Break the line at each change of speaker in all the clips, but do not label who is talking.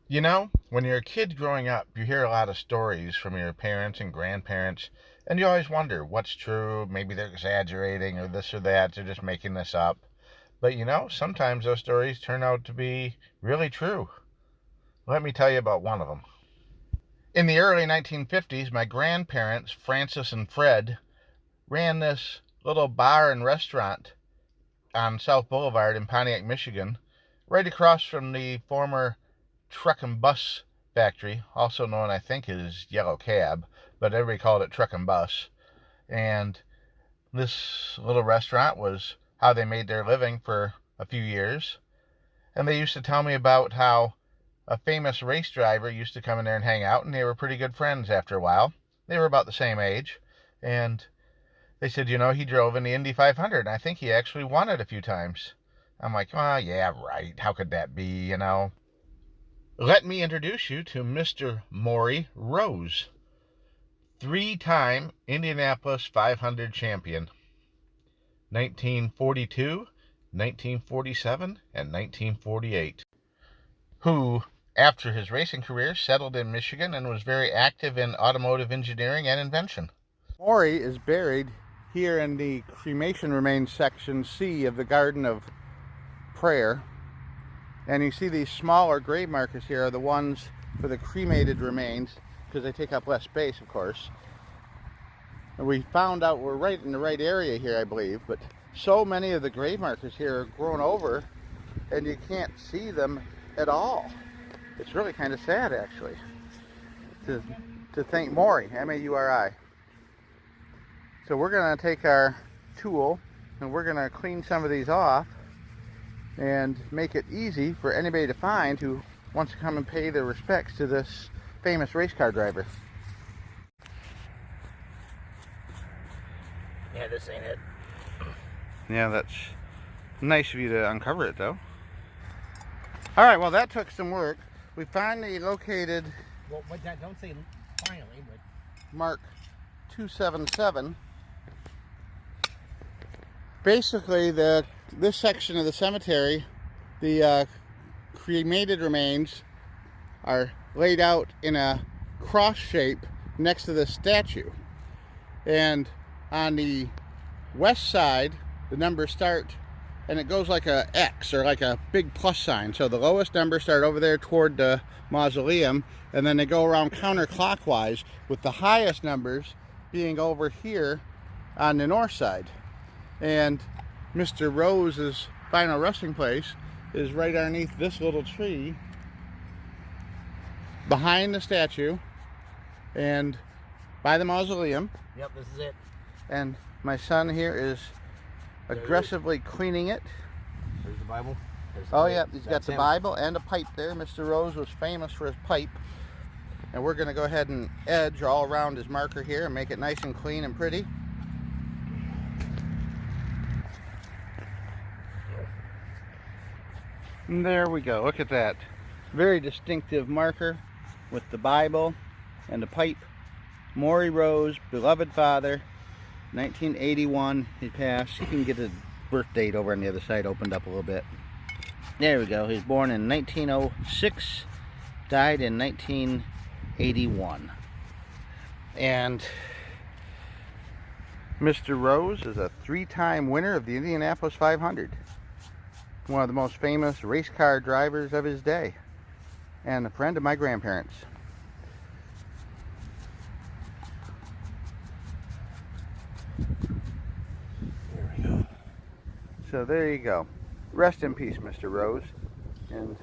You know, when you're a kid growing up, you hear a lot of stories from your parents and grandparents, and you always wonder what's true. Maybe they're exaggerating or this or that. They're just making this up. But you know, sometimes those stories turn out to be really true. Let me tell you about one of them. In the early 1950s, my grandparents, Francis and Fred, ran this little bar and restaurant on South Boulevard in Pontiac, Michigan, right across from the former truck and bus factory, also known, I think, as Yellow Cab, but everybody called it Truck and Bus. And this little restaurant was how they made their living for a few years. And they used to tell me about how a famous race driver used to come in there and hang out, and they were pretty good friends after a while. They were about the same age. And they said, you know, he drove in the Indy 500, and I think he actually won it a few times. I'm like, oh, yeah, right. How could that be, you know? Let me introduce you to Mr. Mauri Rose, three-time Indianapolis 500 champion, 1942, 1947, and 1948, who, after his racing career, settled in Michigan and was very active in automotive engineering and invention.
Mauri is buried here in the cremation remains section C of the Garden of Prayer. And you see these smaller grave markers here are the ones for the cremated remains, because they take up less space, of course. And we found out we're right in the right area here, I believe, but so many of the grave markers here are grown over and you can't see them at all. It's really kind of sad, actually, to thank Mauri, M-A-U-R-I. So we're going to take our tool and we're going to clean some of these off and make it easy for anybody to find who wants to come and pay their respects to this famous race car driver.
Yeah, this ain't it.
Yeah, that's nice of you to uncover it, though. All right, well, that took some work. We finally located,
Well, but that, don't say finally, but
Mark 277. Basically, this section of the cemetery, the cremated remains are laid out in a cross shape next to the statue. And on the west side, the numbers start, and it goes like a X or like a big plus sign. So the lowest numbers start over there toward the mausoleum, and then they go around counterclockwise, with the highest numbers being over here on the north side. And Mr. Rose's final resting place is right underneath this little tree behind the statue and by the mausoleum.
yep, this is it.
And my son here is aggressively cleaning it.
There's the Bible. There's the
Oh
pipe.
yeah, he's got
That's
the
him.
Bible and a pipe there. Mr. Rose was famous for his pipe. And we're going to go ahead and edge all around his marker here and make it nice and clean and pretty. And there we go. Look at that. Very distinctive marker with the Bible and the pipe. Mauri Rose, beloved father, 1981 he passed. You can get his birth date over on the other side opened up a little bit. There we go. He was born in 1906, died in 1981. And Mr. Rose is a three-time winner of the Indianapolis 500. One of the most famous race car drivers of his day, and a friend of my grandparents.
There we go.
So there you go. Rest in peace, Mr. Rose. And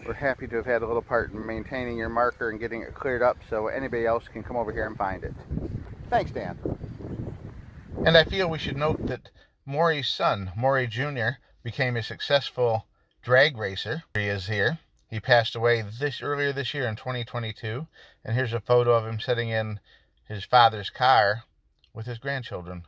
we're happy to have had a little part in maintaining your marker and getting it cleared up so anybody else can come over here and find it. Thanks, Dan.
And I feel we should note that Mauri's son, Mauri Jr., became a successful drag racer. He is here. He passed away earlier this year in 2022. And here's a photo of him sitting in his father's car with his grandchildren.